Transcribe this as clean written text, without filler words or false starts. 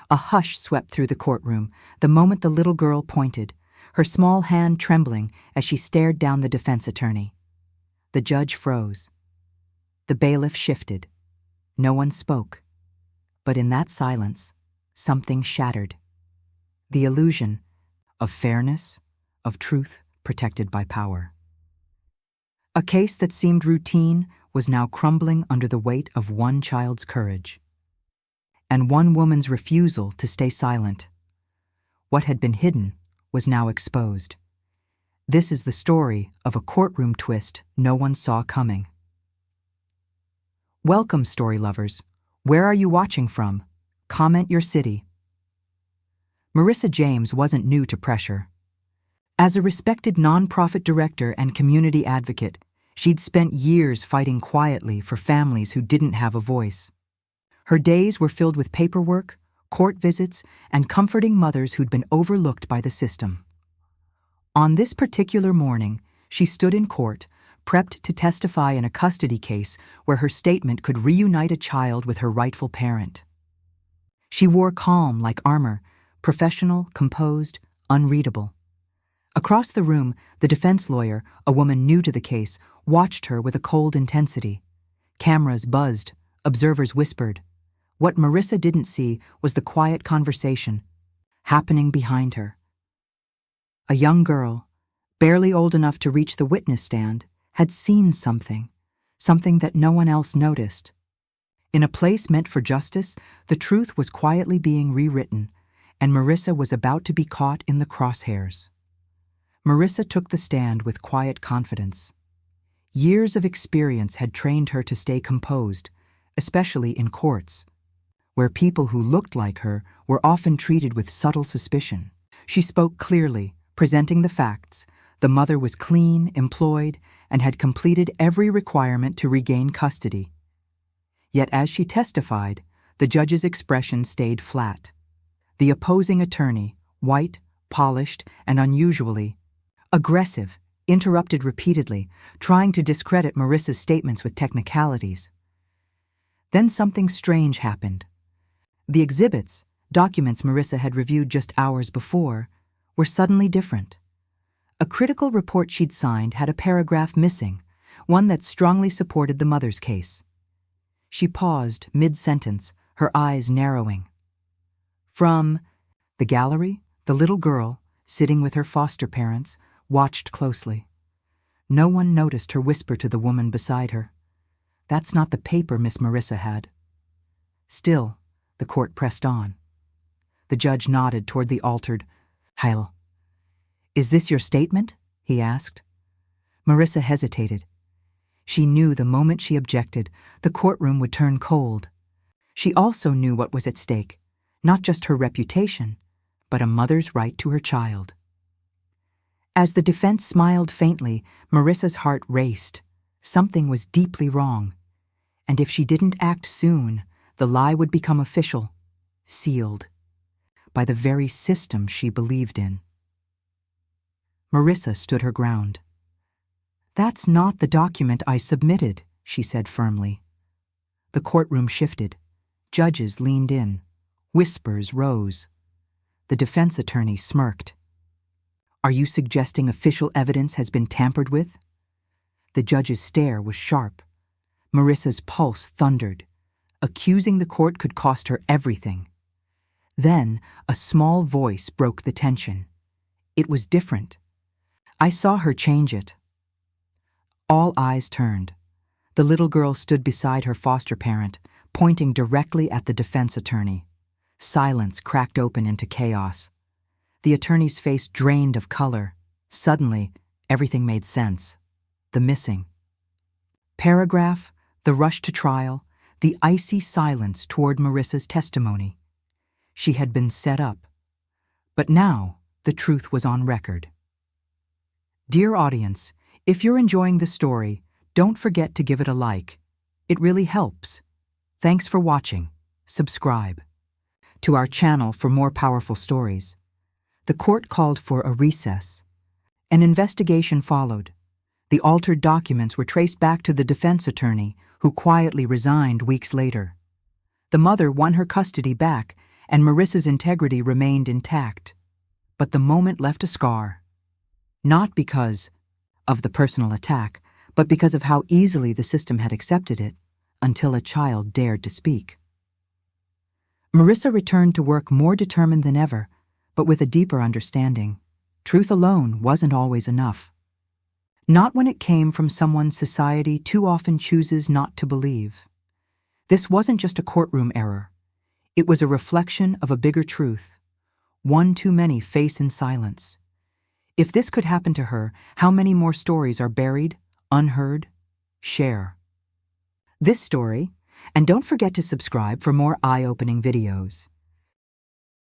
A hush swept through the courtroom the moment the little girl pointed, her small hand trembling as she stared down the defense attorney. The judge froze. The bailiff shifted. No one spoke. But in that silence, something shattered. The illusion of fairness, of truth protected by power. A case that seemed routine was now crumbling under the weight of one child's courage. And one woman's refusal to stay silent. What had been hidden was now exposed. This is the story of a courtroom twist no one saw coming. Welcome, story lovers. Where are you watching from? Comment your city. Marissa James wasn't new to pressure. As a respected nonprofit director and community advocate, she'd spent years fighting quietly for families who didn't have a voice. Her days were filled with paperwork, court visits, and comforting mothers who'd been overlooked by the system. On this particular morning, she stood in court, prepped to testify in a custody case where her statement could reunite a child with her rightful parent. She wore calm like armor, professional, composed, unreadable. Across the room, the defense lawyer, a woman new to the case, watched her with a cold intensity. Cameras buzzed, observers whispered. What Marissa didn't see was the quiet conversation happening behind her. A young girl, barely old enough to reach the witness stand, had seen something that no one else noticed. In a place meant for justice, the truth was quietly being rewritten, and Marissa was about to be caught in the crosshairs. Marissa took the stand with quiet confidence. Years of experience had trained her to stay composed, especially in courts, where people who looked like her were often treated with subtle suspicion. She spoke clearly, presenting the facts. The mother was clean, employed, and had completed every requirement to regain custody. Yet as she testified, the judge's expression stayed flat. The opposing attorney, white, polished, and unusually aggressive, interrupted repeatedly, trying to discredit Marissa's statements with technicalities. Then something strange happened. The exhibits, documents Marissa had reviewed just hours before, were suddenly different. A critical report she'd signed had a paragraph missing, one that strongly supported the mother's case. She paused mid-sentence, her eyes narrowing. From the gallery, the little girl, sitting with her foster parents, watched closely. No one noticed her whisper to the woman beside her. "That's not the paper Miss Marissa had." Still, the court pressed on. The judge nodded toward the altered Heil. "Is this your statement?" he asked. Marissa hesitated. She knew the moment she objected, the courtroom would turn cold. She also knew what was at stake, not just her reputation, but a mother's right to her child. As the defense smiled faintly, Marissa's heart raced. Something was deeply wrong. And if she didn't act soon, the lie would become official, sealed, by the very system she believed in. Marissa stood her ground. "That's not the document I submitted," she said firmly. The courtroom shifted. Judges leaned in. Whispers rose. The defense attorney smirked. "Are you suggesting official evidence has been tampered with?" The judge's stare was sharp. Marissa's pulse thundered. Accusing the court could cost her everything. Then a small voice broke the tension. It was different. "I saw her change it." All eyes turned. The little girl stood beside her foster parent, pointing directly at the defense attorney. Silence cracked open into chaos. The attorney's face drained of color. Suddenly, everything made sense. The missing paragraph, the rush to trial, the icy silence toward Marissa's testimony. She had been set up. But now, the truth was on record. Dear audience, if you're enjoying the story, don't forget to give it a like. It really helps. Thanks for watching. Subscribe to our channel for more powerful stories. The court called for a recess. An investigation followed. The altered documents were traced back to the defense attorney, who quietly resigned weeks later. The mother won her custody back, and Marissa's integrity remained intact. But the moment left a scar. Not because of the personal attack, but because of how easily the system had accepted it, until a child dared to speak. Marissa returned to work more determined than ever, but with a deeper understanding. Truth alone wasn't always enough. Not when it came from someone society too often chooses not to believe. This wasn't just a courtroom error. It was a reflection of a bigger truth, one too many face in silence. If this could happen to her, how many more stories are buried, unheard? Share this story, and don't forget to subscribe for more eye-opening videos.